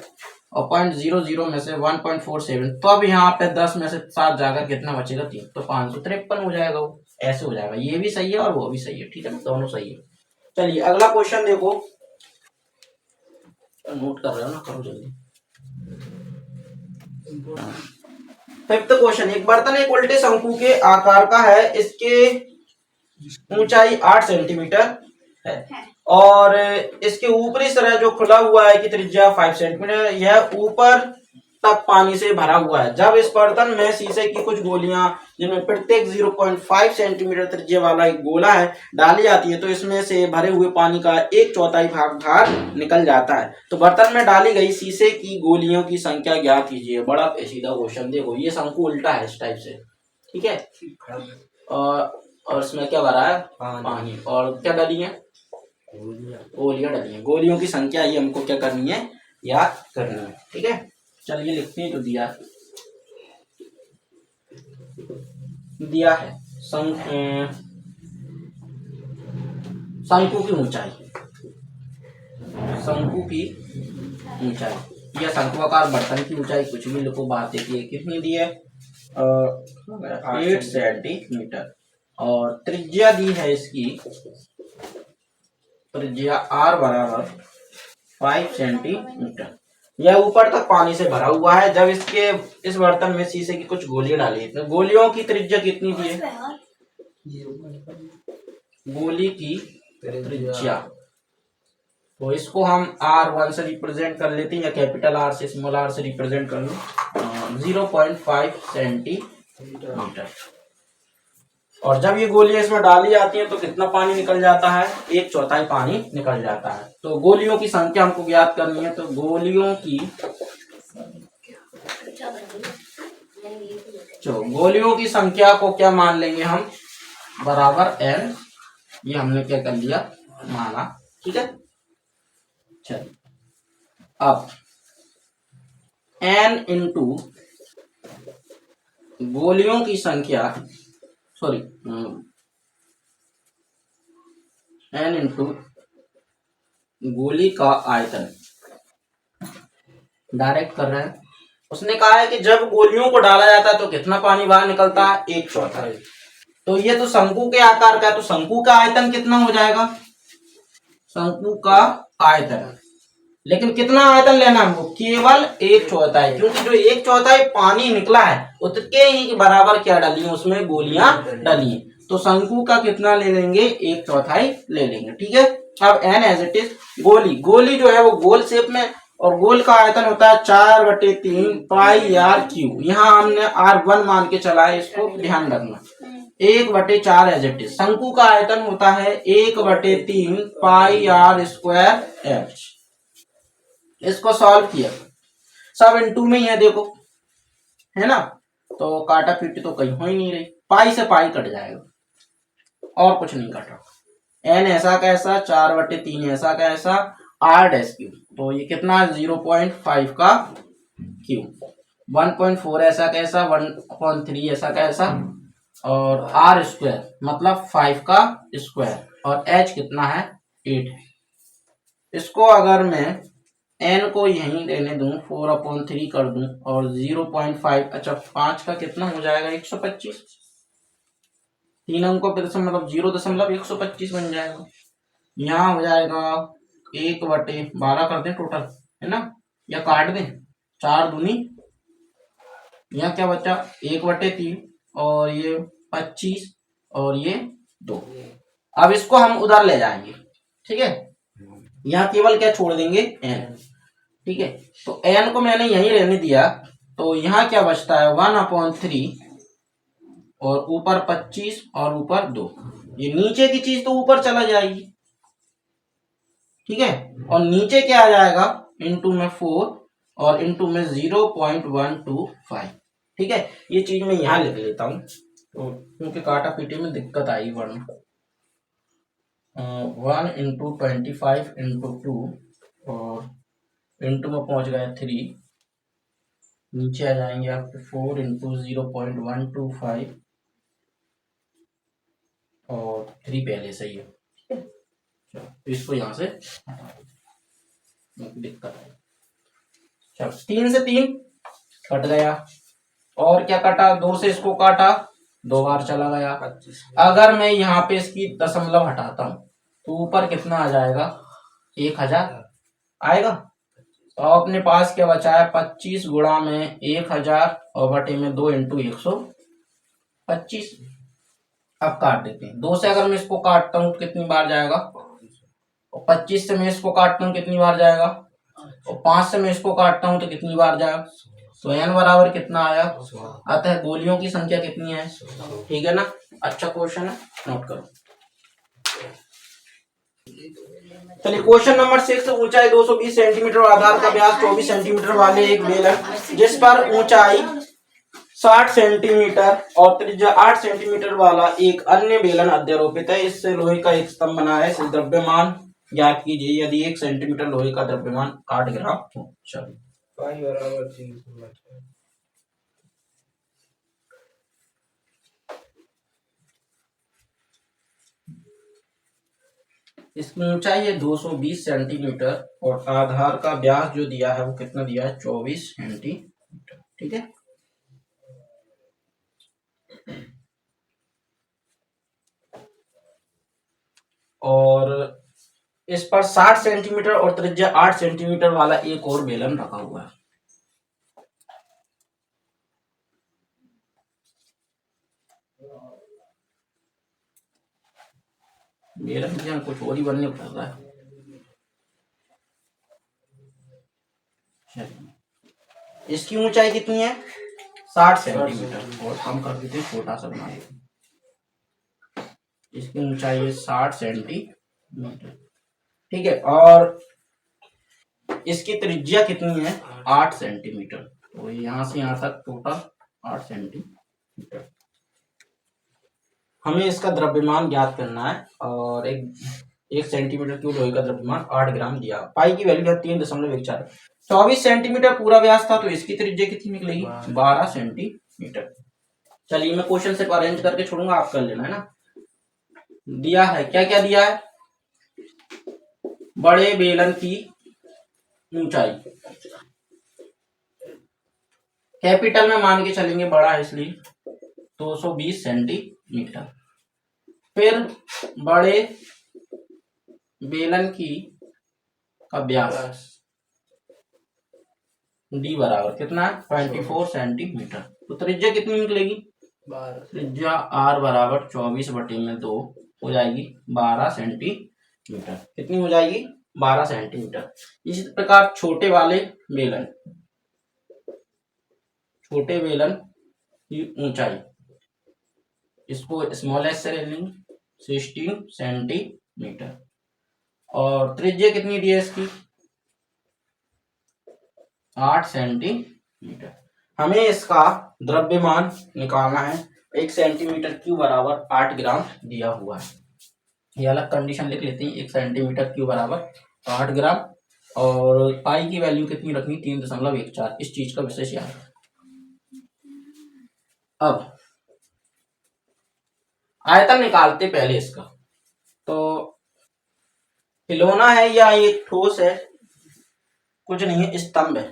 और 0.00 में से 1.47, तो अब यहाँ पे 10 में से 7 जाकर कितना बचेगा 3, तो 553 हो जाएगा। वो ऐसे हो जाएगा, ये भी सही है और वो भी सही है, ठीक है ना, दोनों सही है। चलिए अगला क्वेश्चन देखो, नोट कर रहे हो ना, करो जल्दी। 5th क्वेश्चन, एक बर्तन एक उल्टे शंकु के आकार का है, इसके ऊंचाई 8 सेंटीमीटर है, और इसके ऊपरी सिरा जो खुला हुआ है की त्रिज्या 5 सेंटीमीटर, यह ऊपर तक पानी से भरा हुआ है। जब इस बर्तन में शीशे की कुछ गोलियां, जिनमें प्रत्येक 0.5 सेंटीमीटर त्रिज्या वाला एक गोला है, डाली जाती है, तो इसमें से भरे हुए पानी का 1/4 भाग बाहर निकल जाता है। तो बर्तन में डाली गई शीशे की गोलियों की संख्या ज्ञात कीजिए। बड़ा पेचीदा क्वेश्चन, देखो ये शंकु उल्टा है इस टाइप से, ठीक है, और इसमें क्या भरा है पानी, और क्या डाली है गोलियां डाली है। गोलियों की संख्या ये हमको क्या करनी है, याद करनी है, ठीक है। चलिए लिखते हैं, तो दिया दिया है शंकु की ऊंचाई, शंकु की ऊंचाई या शंकुआकार बर्तन की ऊंचाई, कुछ भी लिखो, बात है कि कितनी दी है 8 सेंटीमीटर, और त्रिज्या दी है इसकी, त्रिज्या आर बराबर 5 सेंटीमीटर। यह ऊपर तक पानी से भरा हुआ है। जब इसके इस बर्तन में शीशे की कुछ गोलियां डाली तो गोलियों की त्रिज्या कितनी दी है, गोली की त्रिज्या, तो इसको हम R1 से रिप्रेजेंट कर लेते हैं, या कैपिटल R से स्मॉल r से रिप्रेजेंट कर लो 0.5 सेंटीमीटर। और जब ये गोलियां इसमें डाली जाती हैं तो कितना पानी निकल जाता है, 1/4 पानी निकल जाता है। तो गोलियों की संख्या हमको ज्ञात करनी है, तो गोलियों की संख्या को क्या मान लेंगे हम, बराबर n, ये हमने क्या कर लिया, माना। ठीक है, चलिए अब n इंटू गोलियों की संख्या, सॉरी n इंटू गोली का आयतन, डायरेक्ट कर रहे हैं। उसने कहा है कि जब गोलियों को डाला जाता है तो कितना पानी बाहर निकलता है, 1/4। तो ये तो शंकु के आकार का है, तो शंकु का आयतन कितना हो जाएगा, शंकु का आयतन, लेकिन कितना आयतन लेना है हमको, केवल 1/4, क्योंकि जो 1/4 पानी निकला है उतने ही के बराबर क्या डाली है, उसमें गोलियां डाली है। तो शंकु का कितना ले लेंगे, 1/4 ले लेंगे। ठीक है, अब n एज इट इज, गोली जो है वो गोल शेप में, और गोल का आयतन होता है 4/3 पाई आर क्यू। यहाँ हमने R1 मान के चला है, इसको ध्यान रखना, 1/4 एज इट इज। शंकु का आयतन होता है 1/3 पाई आर स्क्वायर एच। इसको सॉल्व किया, सब इनटू में ही है, देखो है ना, तो काटा पीटी तो कहीं हो ही नहीं रही, पाई से पाई कट जाएगा और कुछ नहीं कट रहा। n ऐसा कैसा, 4/3 ऐसा कैसा, r डैश क्यू, तो ये कितना 0.5 का क्यूब, 1.4 ऐसा कैसा, 1/3 ऐसा कैसा, और r स्क्वायर मतलब 5 का स्क्वायर, और h कितना है, 8 है। इसको अगर मैं n को यहीं रहने दूं, 4/3 कर दूं, और 0.5, अच्छा 5 का कितना हो जाएगा, 125, 3 अंकों पे मतलब 0.125 बन जाएगा। यहाँ हो जाएगा 1/12 कर दें टोटल, है ना, या काट दें, 4 दूनी, यहाँ क्या बचा 1/3, और ये 25, और ये 2। अब इसको हम उधर ले जाएंगे, ठीक है, यहाँ केवल क्या छोड़ देंगे, n। ठीक है, तो n को मैंने यहीं रहने दिया, तो यहाँ क्या बचता है 1/3, और ऊपर 25 और ऊपर 2, ये नीचे की चीज तो ऊपर चला जाएगी। ठीक है, और नीचे क्या आ जाएगा, इनटू में 4 और इनटू में 0.125। ठीक है, ये चीज मैं यहाँ लिख लेता हूँ, तो क्योंकि काटा पीटी में दिक्कत आई, 1 इंटू 25 इंटू 2, और इंटू में पहुंच गए 3, नीचे आ जाएंगे आपके 4 इंटू 0.125, और 3 पहले से ही है। तो इसको यहाँ से दिक्कत है, चलो 3 से 3 कट गया, और क्या कटा, 2 से इसको काटा, 2 बार चला गया। अगर मैं यहाँ पे इसकी दशमलव हटाता हूँ तो ऊपर कितना आ जाएगा, 1000 आएगा। तो अपने पास क्या बचा है, 25 गुणा में 1000 और बटे में 2 इंटू 125। अब काट देते हैं, 2 से अगर मैं इसको काटता हूँ तो कितनी बार जाएगा, और 25 से मैं इसको काटता हूँ कितनी बार जाएगा, और 5 से मैं इसको काटता हूँ तो कितनी बार जाएगा। तो n बराबर कितना आया, अतः गोलियों की संख्या कितनी है, ठीक है ना। अच्छा क्वेश्चन है, नोट करो। चलिए क्वेश्चन नंबर 6, ऊंचाई 220 सेंटीमीटर और आधार का व्यास 24 सेंटीमीटर वाले एक बेलन जिस पर ऊंचाई 60 सेंटीमीटर और त्रिज्या 8 सेंटीमीटर वाला एक अन्य बेलन अध्यारोपित है, इससे लोहे का एक स्तंभ बना है। इस द्रव्यमान ज्ञात कीजिए यदि 1 सेंटीमीटर लोहे का द्रव्यमान 8 ग्राम हो। चलिए इसकी ऊंचाई है 220 सेंटीमीटर और आधार का व्यास जो दिया है वो कितना दिया है 24 सेंटीमीटर। ठीक है, और इस पर 60 सेंटीमीटर और त्रिज्या 8 सेंटीमीटर वाला एक और बेलन रखा हुआ है। बेलन क्या कुछ और ही बनने पड़ रहा है। चलिए, इसकी ऊंचाई कितनी है 60 सेंटीमीटर और हम कर देते हैं छोटा सा बना देते हैं। इसकी ऊंचाई है 60 सेंटीमीटर। ठीक है, और इसकी त्रिज्या कितनी है 8 सेंटीमीटर। तो यहां से यहां तक टोटल 8 सेंटीमीटर। हमें इसका द्रव्यमान ज्ञात करना है और एक सेंटीमीटर क्यूब लोहे का द्रव्यमान 8 ग्राम दिया। पाई की वैल्यू 3.14। 24 सेंटीमीटर पूरा व्यास था तो इसकी त्रिज्या कितनी निकलेगी 12 सेंटीमीटर। चलिए मैं क्वेश्चन से अरेंज करके छोड़ूंगा, आप कर लेना है ना। दिया है क्या क्या दिया है, बड़े बेलन की ऊंचाई कैपिटल में मान के चलेंगे, बड़ा है इसलिए 220 सेंटीमीटर। फिर बड़े बेलन की का व्यास डी बराबर कितना है 24 सेंटीमीटर। तो त्रिज्या कितनी निकलेगी, त्रिज्या आर बराबर 24/2 हो जाएगी 12 सेंटीमीटर। कितनी हो जाएगी 12 सेंटीमीटर। इसी प्रकार छोटे बेलन की ऊंचाई, इसको स्मॉल एस से ले लेंगे 16 सेंटीमीटर। और त्रिज्या कितनी दी है इसकी 8 सेंटीमीटर। हमें इसका द्रव्यमान निकालना है। 1 सेंटीमीटर क्यूब बराबर 8 ग्राम दिया हुआ है। ये अलग कंडीशन लिख लेते हैं, 1 सेंटीमीटर क्यूब बराबर 8 ग्राम। और पाई की वैल्यू कितनी रखनी 3.14। इस चीज का विशेष याद रखना। अब आयतन निकालते पहले इसका। तो खिलौना है या एक ठोस है, कुछ नहीं है, स्तंभ है।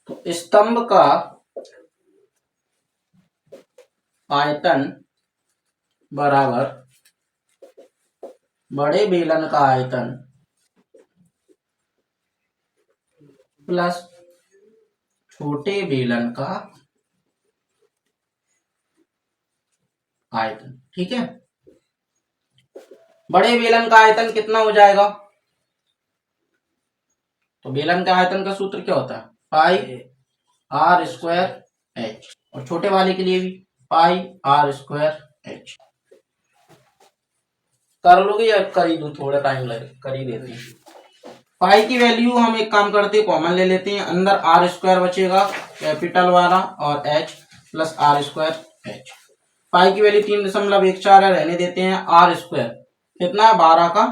तो स्तंभ का आयतन बराबर बड़े बेलन का आयतन प्लस छोटे बेलन का आयतन। ठीक है, बड़े बेलन का आयतन कितना हो जाएगा, तो बेलन का आयतन का सूत्र क्या होता है पाई आर स्क्वायर एच, और छोटे वाले के लिए भी पाई आर स्क्वायर एच। कर लोगे या कर ही दूं, थोड़ा टाइम लगे, कर ही देते हैं। पाई की वैल्यू हम एक काम करते हैं कॉमन ले लेते हैं, अंदर आर स्क्वायर बचेगा कैपिटल वाला और H plus r square H. Pi की वैल्यू 3.14 है, रहने देते हैं। आर स्क्वायर कितना है 12 का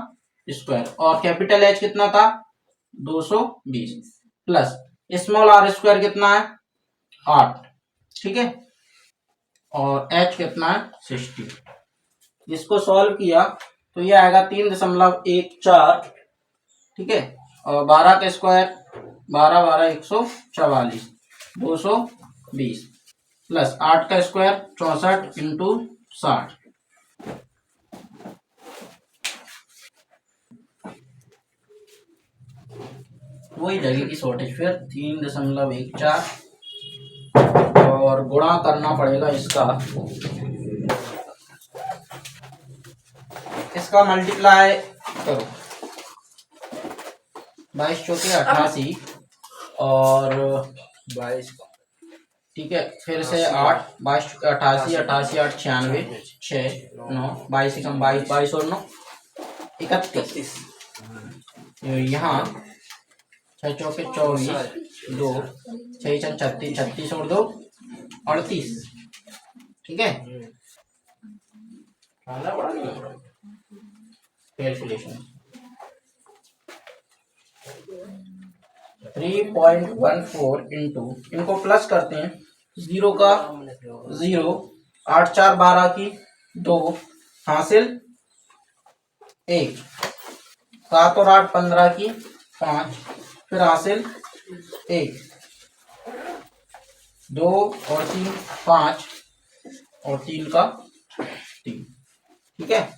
स्क्वायर और कैपिटल एच कितना था 220 प्लस स्मॉल आर स्क्वायर कितना है 8। ठीक है, और एच कितना है 60। इसको सॉल्व किया तो ये आएगा 3.14। ठीक है, और 12 का स्क्वायर 12 12 144 220 प्लस 8 का स्क्वायर 64 इंटू 60। वही जगह की शॉर्टेज। फिर 3.14 और गुणा करना पड़ेगा इसका मल्टीप्लाई करो 22 चौके 88 और 22। ठीक है, फिर से 8 22 88 88 8 96 6 9 22 कम 22 22 और 9 31। यहाँ 6 चौके 24 2 6 36 36 और 2 38। ठीक है, कैलकुलेशन 3.14 इंटू, इनको प्लस करते हैं, 0 का 0 8 4 12 की 2 हासिल 1, 7 और 8 15 की 5, फिर हासिल 1, 2 और 3 5 और 3 का 3। ठीक है,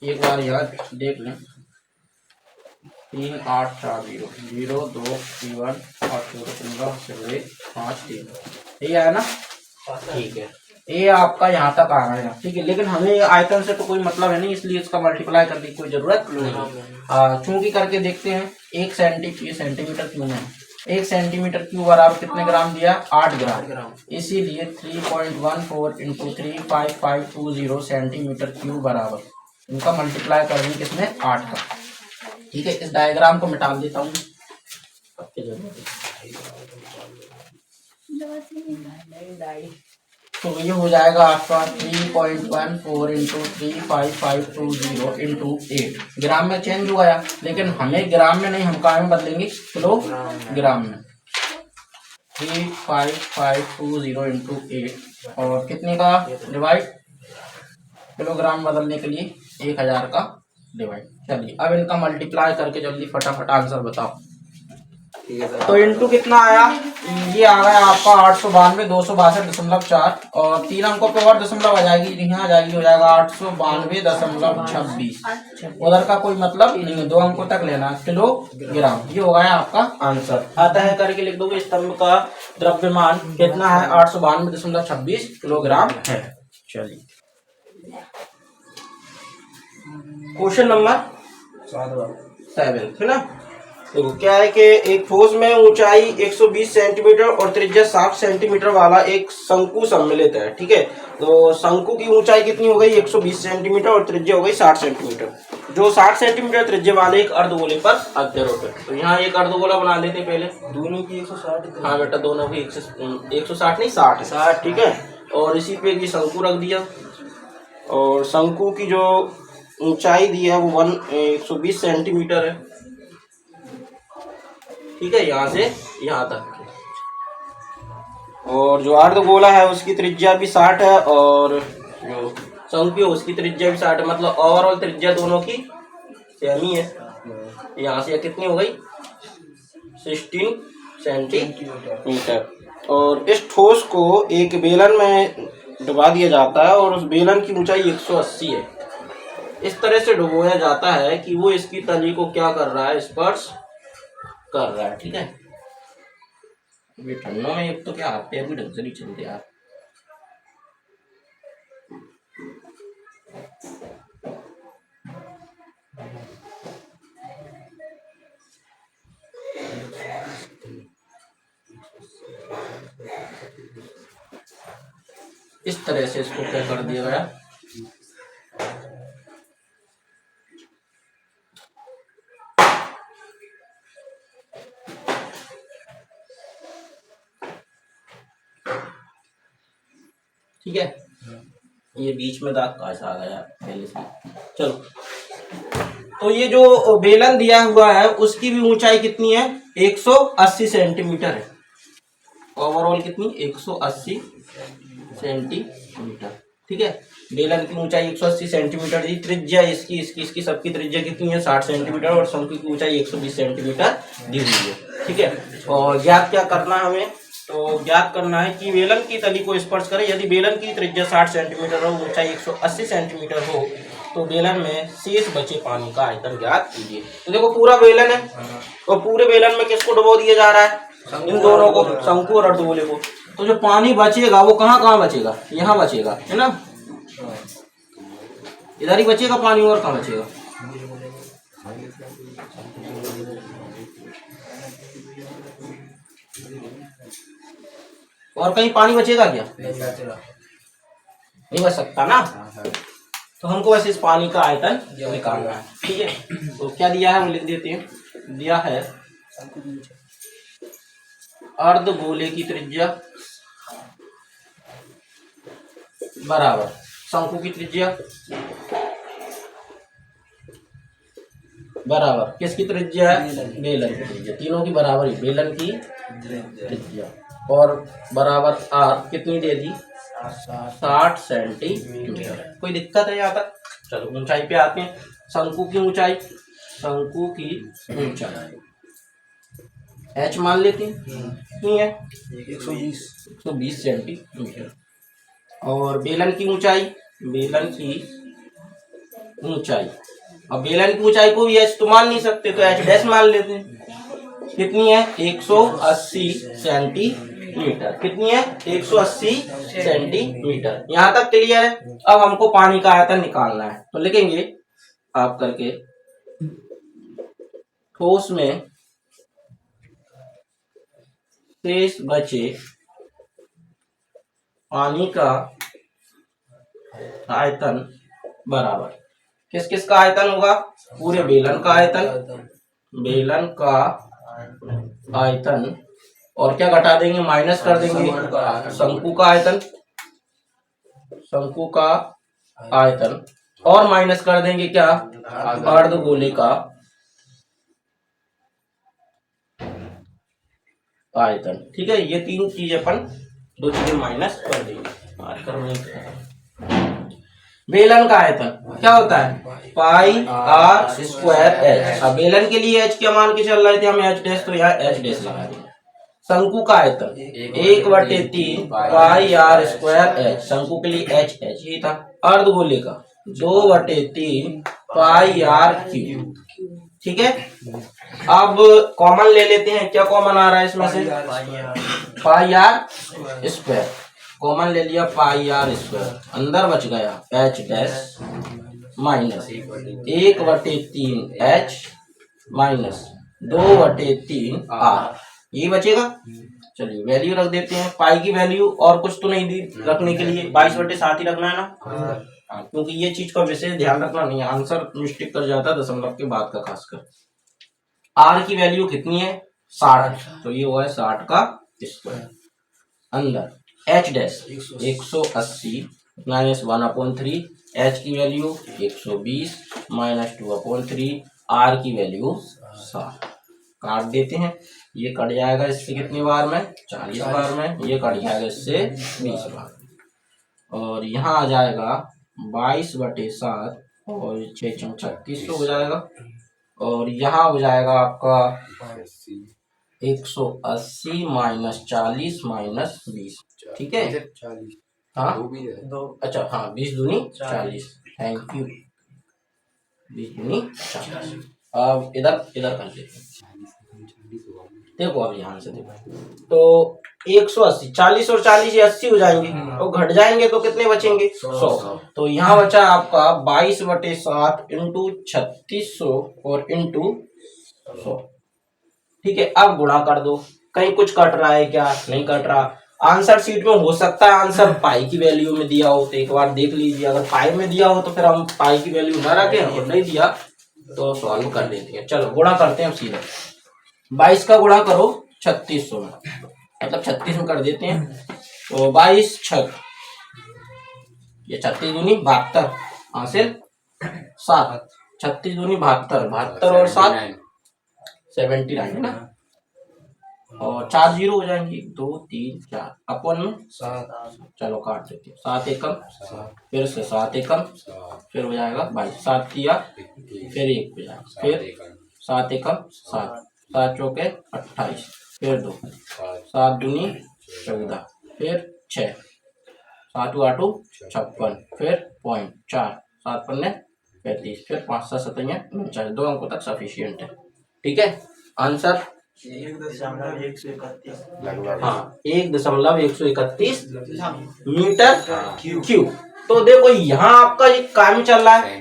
एक बार यहाँ देख लें। 3 8 4 0 0 2 3 1 8 0 15 0 1 5 3, ये है ना। ठीक है, ये आपका यहाँ तक आ गया। ठीक है, लेकिन हमें आयतन से तो कोई मतलब है नहीं, इसलिए इसका मल्टीप्लाई करने की कोई जरूरत नहीं। चूंकि करके देखते हैं। 1 सेंटीमीटर क्यूब है। 1 सेंटीमीटर क्यूब बराबर कितने ग्राम दिया? 8 ग्राम। इसीलिए 3.14 इंटू 35520 सेंटीमीटर क्यूब बराबर, इनका मल्टीप्लाई करेंगे किसमें? 8 का। ठीक है, इस डायग्राम को मिटा देता हूँ। तो ये हो जाएगा आपका 3.14 इंटू 35520 इंटू 8। ग्राम में चेंज हो गया, लेकिन हमें ग्राम में नहीं, हम कहाँ में बदलेंगे? किलोग्राम में। 35520 इंटू 8 और कितने का डिवाइड? किलोग्राम बदलने के लिए 1000 का डिवाइड। चलिए अब इनका मल्टीप्लाई करके जल्दी फटाफट आंसर बताओ। तो इंटू कितना आया? ये आ गया आपका 892 262.4 और 3 अंकों पे और दशमलव आ जाएगी, यहाँ आ जाएगी, हो जाएगा 892.26। उधर का कोई मतलब नहीं है, 2 अंकों तक लेना। किलोग्राम, ये हो गया आपका आंसर। आता है करके लिख दोगे। स्तंभ का द्रव्यमान कितना है? 892.26 किलोग्राम है। चलिए क्वेश्चन नंबर 7 है ना। देखो क्या है कि एक ठोस में ऊंचाई 120 सेंटीमीटर और त्रिज्या 60 सेंटीमीटर वाला एक शंकु सम्मिलित है। ठीक है, तो शंकु की ऊंचाई कितनी हो गई? 120 सेंटीमीटर और त्रिज्या हो गई 60 सेंटीमीटर। जो 60 सेंटीमीटर त्रिज्या वाले एक अर्धगोले पर अध्यारोप है। तो यहाँ एक अर्धगोला बना लेते हैं पहले। दोनों की 160। हाँ बेटा, दोनों की 160 नहीं 60। ठीक है, और इसी पे ये शंकु रख दिया और शंकु की जो ऊंचाई दी है वो 120 सेंटीमीटर है। ठीक है, यहाँ से यहाँ तक। और जो अर्धगोला है उसकी त्रिज्या भी 60 है और जो शंकु है उसकी त्रिज्या भी 60 है। मतलब ओवरऑल त्रिज्या दोनों की सेम ही है। यहाँ से कितनी हो गई? 16 सेंटीमीटर। और इस ठोस को एक बेलन में डुबा दिया जाता है और उस बेलन की ऊंचाई 180 है। इस तरह से डुबोया जाता है कि वो इसकी तली को क्या कर रहा है? स्पर्श कर रहा है। ठीक है, ये ठंडों में एक तो क्या हाथ पैर भी ढंग से नहीं चलते यार। इस तरह से इसको क्या कर दिया गया? ठीक है, ये बीच में दाग कैसा आ गया पहले से। चलो, तो ये जो बेलन दिया हुआ है उसकी भी ऊंचाई कितनी है? 180 सेंटीमीटर है। ओवरऑल कितनी? 180 सेंटीमीटर। ठीक है, बेलन की ऊंचाई 180 सेंटीमीटर दी। त्रिज्या इसकी सबकी त्रिज्या कितनी है? 60 सेंटीमीटर और शंकु की ऊंचाई 120 सेंटीमीटर दी हुई है। ठीक है, और ज्ञात क्या करना है हमें? तो ज्ञात करना है कि बेलन की तली को स्पर्श करें। यदि बेलन की त्रिज्या 60 सेंटीमीटर हो, ऊंचाई 180 सेंटीमीटर हो, तो बेलन में शेष बचे पानी का आयतन ज्ञात कीजिए। तो देखो पूरा बेलन है और पूरे बेलन में किसको डुबो दिया जा रहा है? इन दोनों को, शंकु और अर्धगोले को। तो जो पानी बचेगा वो कहाँ बचेगा? यहाँ बचेगा, है ना। इधर ही बचेगा पानी, और कहाँ बचेगा? और कहीं पानी बचेगा क्या? नहीं बच सकता ना। तो हमको वैसे इस पानी का आयतन निकालना है। ठीक है, तो क्या दिया है हम लिख देते हैं। दिया है अर्धगोले की त्रिज्या बराबर शंकु की त्रिज्या बराबर किसकी त्रिज्या है? बेलन की त्रिज्या। तीनों की बराबर ही, बेलन की त्रिज्या और बराबर आर कितनी दे दी? 60 सेंटीमीटर। कोई दिक्कत है यहाँ तक? चलो ऊंचाई पे आते हैं। शंकु की ऊंचाई, शंकु की ऊंचाई h मान लेते हैं, कितनी है 120 सेंटीमीटर। और बेलन की ऊंचाई, बेलन की ऊंचाई, अब बेलन की ऊंचाई को भी h तो मान नहीं सकते तो h डैश मान लेते हैं, कितनी है 180 सेंटीमीटर, कितनी है 180 सेंटीमीटर। यहाँ तक क्लियर है। अब हमको पानी का आयतन निकालना है तो लिखेंगे आप करके, ठोस में शेष बचे पानी का आयतन बराबर किस किस का आयतन होगा, पूरे बेलन का आयतन, बेलन का आयतन, और क्या घटा देंगे माइनस कर देंगे शंकु का आयतन, शंकु का आयतन, और माइनस कर देंगे क्या अर्धगोले का आयतन। ठीक है, ये तीन चीज अपन दो चीजें माइनस कर देंगे। बेलन का आयतन क्या होता है पाई आर स्क्वायर एच। अब बेलन के लिए एच क्या मान के चल रहे थे हम एच डैश, तो यहाँ एच डैश लगा देंगे। शंकु का आयतन 1/3 पाई आर स्क्वायर एच, शंकु के लिए एच एच ही था। अर्धगोले का 2/3 पाई आर क्यूब। ठीक है, अब कॉमन ले लेते हैं, क्या कॉमन आ रहा है इसमें से पाई आर स्क्वायर, कॉमन ले लिया पाई आर स्क्वायर, अंदर बच गया H dash minus 1/3 H minus 2/3 R, ये बचेगा। चलिए वैल्यू रख देते हैं, पाई की वैल्यू और कुछ तो नहीं दी रखने के लिए, 22/7 ही रखना है ना, हाँ, क्योंकि ये चीज का विशेष ध्यान रखना नहीं है, आंसर मिस्टेक कर जाता है दशमलव के बाद का खासकर। आर की वैल्यू कितनी है 60, तो ये हुआ है 60 का स्क्वायर। अंदर एच डैश 180 माइनस 1/3, एच की वैल्यू 120 माइनस 2/3, आर की वैल्यू 60। काट देते हैं, ये कट जाएगा इससे कितनी बार में 40 बार में, ये कट जाएगा इससे 20 बार, और यहाँ आ जाएगा 22/7 और 6 36 हो जाएगा, और यहाँ हो जाएगा आपका 180 माइनस 40 माइनस 20। ठीक है, हाँ अच्छा हाँ 20 दूनी 40, थैंक यू, 20 दूनी 40। अब इधर इधर कर लेते हैं, देखो अब यहाँ से देखो तो 180, 40 और 40 ये 80 हो जाएंगे, तो घट जाएंगे तो कितने बचेंगे 100, तो यहाँ बचा आपका 22/7 इंटू 3600 और इंटू 100। ठीक है, अब गुणा कर दो, कहीं कुछ कट रहा है क्या, नहीं कट रहा। आंसर शीट में हो सकता है आंसर पाई की वैल्यू में दिया हो, तो एक बार देख लीजिए, अगर पाई में दिया हो तो फिर हम पाई की वैल्यू न रखें, और नहीं दिया तो सॉल्व कर लेते हैं। चलो गुणा करते हैं सीधे, 22 का गुणा करो 3600 में, मतलब 36 में कर देते हैं, तो 22 6, ये 36 दूनी 72 हासिल 7, 36 दूनी 72, 72 और 7 79 है ना, और 4 जीरो हो जाएंगे, 2 3 4 अपन में 7, चलो काट देते हैं, 7 एकम फिर से 7 एकम, फिर हो जाएगा 22, 7 किया फिर 1 हो जाएगा, फिर 7 एकम 7, 7 चौके 28, फिर 2, 7 दूनी 14, फिर 6, 7 8 56, फिर पॉइंट 4, 7 पन्ने 35, फिर 5 7 57 49, 2 अंकों तक सफिशियंट है। ठीक है, आंसर 1.131, हाँ 1.131 मीटर क्यूब। तो देखो यहाँ आपका ये काम चल रहा है,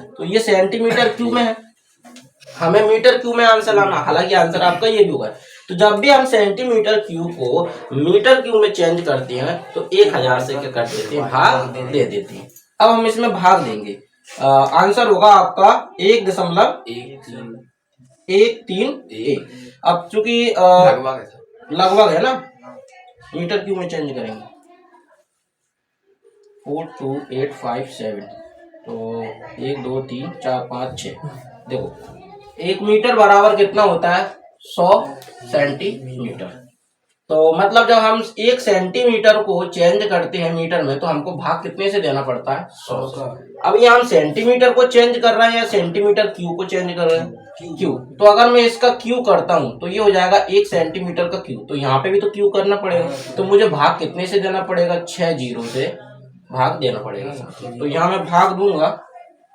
तो ये सेंटीमीटर क्यूब में है, हमें मीटर क्यूब में आंसर लाना, हालांकि आंसर आपका ये भी होगा। तो जब भी हम सेंटीमीटर क्यूब को मीटर क्यूब में चेंज करते हैं तो 1000 से क्या कर देते हैं, भाग दे देते हैं। अब हम इसमें भाग देंगे, आंसर होगा आपका 1.131। अब चूंकि लगभग है ना, मीटर क्यूब में चेंज करेंगे 42857, तो 1 2 3 4 5 6, देखो 1 मीटर बराबर कितना होता है 100 सेंटीमीटर। तो मतलब जब हम 1 सेंटीमीटर को चेंज करते हैं मीटर में तो हमको भाग कितने से देना पड़ता है? 100 से। अब यहाँ हम सेंटीमीटर को चेंज कर रहे हैं या सेंटीमीटर क्यू को चेंज कर रहे हैं? क्यू। तो अगर मैं इसका क्यू करता हूँ तो ये हो जाएगा 1 सेंटीमीटर का क्यू, तो यहाँ पे भी तो क्यू करना पड़ेगा, तो मुझे भाग कितने से देना पड़ेगा? 6 जीरो से भाग देना पड़ेगा। तो यहाँ मैं भाग दूंगा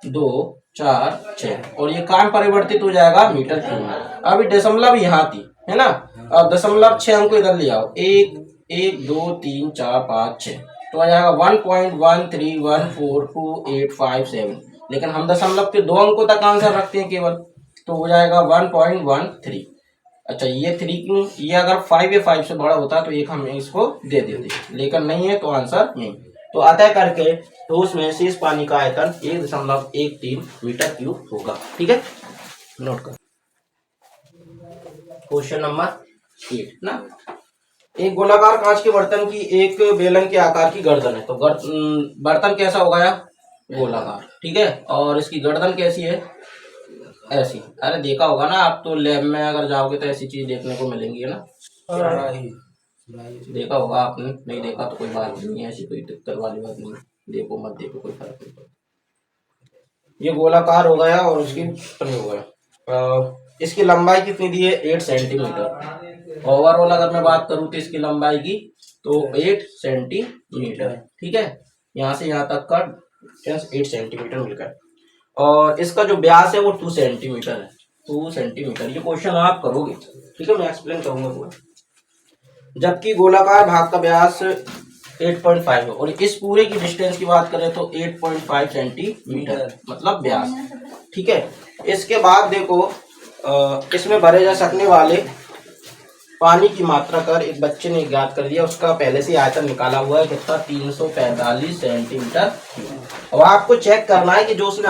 2 4 6 और ये काम परिवर्तित हो जाएगा मीटर क्यूब में। अभी दशमलव यहाँ थी, है ना, अब 0.6 हमको इधर ले आओ, 1 1 2 3 4 5 6, तो आ जाएगा 1.13142857, लेकिन हम दशमलव के 2 अंकों तक आंसर रखते हैं केवल, तो हो जाएगा 1.13। अच्छा ये 3 क्यों? ये अगर 5 या 5 से बड़ा होता तो एक हम इसको दे देते, लेकिन नहीं है तो आंसर नहीं। तो अतः करके ठोस में शेष पानी का आयतन 1.13 मीटर क्यूब होगा। ठीक है, नोट कर। क्वेश्चन नंबर 8 ना, एक गोलाकार कांच के बर्तन की एक बेलन के आकार की गर्दन है, तो बर्तन कैसा होगा या गोलाकार, ठीक है, और इसकी गर्दन कैसी है? ऐसी। अरे देखा होगा ना आप तो, लैब में अगर जाओगे तो ऐसी चीज देखने को मिलेंगी, है ना, देखा होगा आपने, नहीं देखा तो कोई बात नहीं है, ऐसी कोई दिक्कत वाली बात नहीं, देखो मत देखो कोई फर्क नहीं पड़ता। ये गोलाकार हो गया और उसकी हो गया। इसकी लंबाई कितनी दी है? 8 सेंटीमीटर। ओवरऑल अगर मैं बात करूं तो इसकी लंबाई की तो 8 सेंटीमीटर, ठीक है, यहाँ से यहाँ तक का 8 सेंटीमीटर मिल गया। और इसका जो व्यास है वो 2 सेंटीमीटर है, 2 सेंटीमीटर। ये क्वेश्चन आप करोगे, ठीक है, मैं एक्सप्लेन करूंगा पूरा। जबकि गोलाकार भाग का व्यास 8.5 है और इस पूरे की डिस्टेंस की बात करें तो 8.5 सेंटीमीटर मतलब व्यास, ठीक है। इसके बाद देखो इसमें भरे जा सकने वाले पानी की मात्रा कर एक बच्चे ने ज्ञात कर दिया, उसका पहले से आयतन निकाला हुआ है कितना? 345 सेंटीमीटर। अब आपको चेक करना है कि जो उसने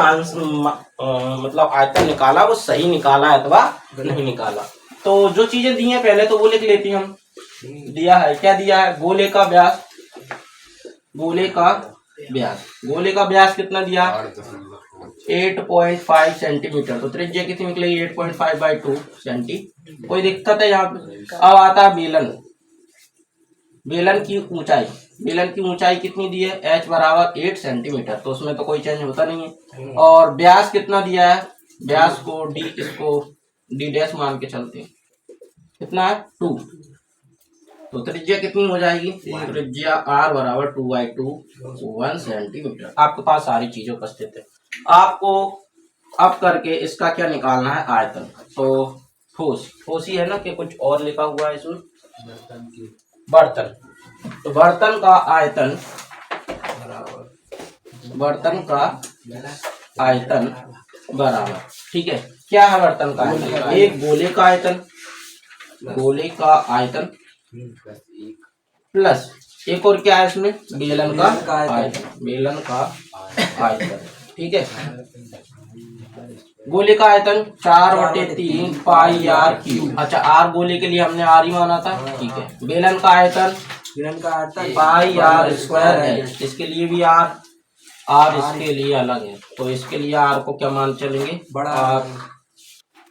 मतलब आयतन निकाला वो सही निकाला है अथवा नहीं निकाला। तो जो चीजें दी हैं पहले तो वो लिख लेती हैं हम। दिया है, क्या दिया है? गोले का व्यास, गोले का व्यास, गोले का व्यास कितना दिया? 8.5 सेंटीमीटर। तो त्रिज्या कितनी निकलेगी? 8.5/2 सेंटीमीटर। कोई दिक्कत है यहाँ पे? अब आता है बेलन, बेलन की ऊंचाई, बेलन की ऊंचाई कितनी दी है? h बराबर 8 सेंटीमीटर, तो उसमें तो कोई चेंज होता नहीं है। और व्यास कितना दिया है? व्यास को d, इसको d डैश मान के चलते हैं, कितना है? 2। तो त्रिज्या कितनी हो जाएगी? त्रिज्या r बराबर 2/2 1 सेंटीमीटर। आपके पास सारी चीजें उपस्थित है। आपको अब करके इसका क्या निकालना है? आयतन। तो ठोस, ठोस ही है ना कि कुछ और लिखा हुआ है इसमें? बर्तन। तो बर्तन का आयतन, बर्तन का आयतन बराबर, ठीक है, क्या है बर्तन का आयतन? एक गोले का आयतन, गोले का आयतन प्लस एक और क्या है इसमें? बेलन का आयतन, बेलन का आयतन, ठीक है। गोले का आयतन 4/3 पाई आर क्यूब। अच्छा, आर गोले के लिए हमने आर ही माना था, ठीक है। बेलन का आयतन, बेलन का आयतन पाई आर स्क्वायर है, इसके लिए भी आर, आर इसके लिए अलग है, तो इसके लिए आर को क्या मान चलेंगे? बड़ा आर,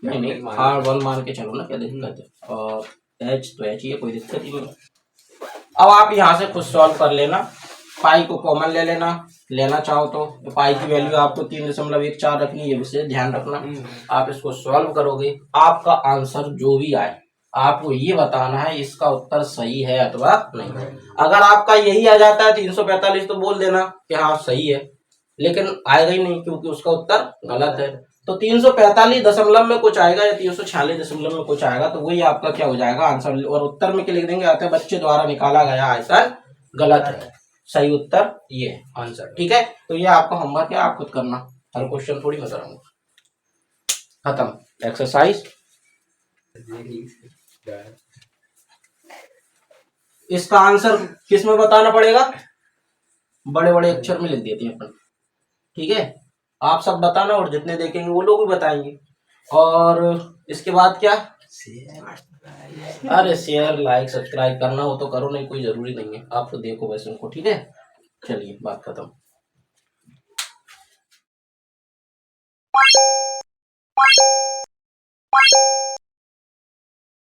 नहीं R1 मान के चलो ना, क्या दिक्कत है। और एच तो एच ही है, कोई दिक्कत ही नहीं। अब आप यहाँ से खुद सॉल्व कर लेना, पाई को कॉमन ले लेना, लेना चाहो तो पाई की वैल्यू आपको 3.14 रखनी है, ये विशेष ध्यान रखना। आप इसको सॉल्व करोगे, आपका आंसर जो भी आए आपको ये बताना है इसका उत्तर सही है अथवा नहीं। अगर आपका यही आ जाता है 345 तो बोल देना कि हाँ सही है, लेकिन आएगा ही नहीं क्योंकि उसका उत्तर गलत है। तो 345 दशमलव में कुछ आएगा या 346 दशमलव में कुछ आएगा, तो वही आपका क्या हो जाएगा आंसर। और उत्तर में क्या लिख देंगे? आते बच्चे द्वारा निकाला गया आंसर गलत है, सही उत्तर ये आंसर, ठीक है। तो ये आपका होमवर्क है, आप खुद करना, हर क्वेश्चन थोड़ी मैं कराऊंगा। खत्म एक्सरसाइज। इसका आंसर किस में बताना पड़ेगा? बड़े बड़े अक्षर में लिख देते हैं अपन, ठीक है। आप सब बताना और जितने देखेंगे वो लोग भी बताएंगे। और इसके बाद क्या? अरे शेयर लाइक सब्सक्राइब करना हो तो करो, नहीं कोई जरूरी नहीं है, आप तो देखो वैसे उनको, ठीक है। चलिए बात खत्म।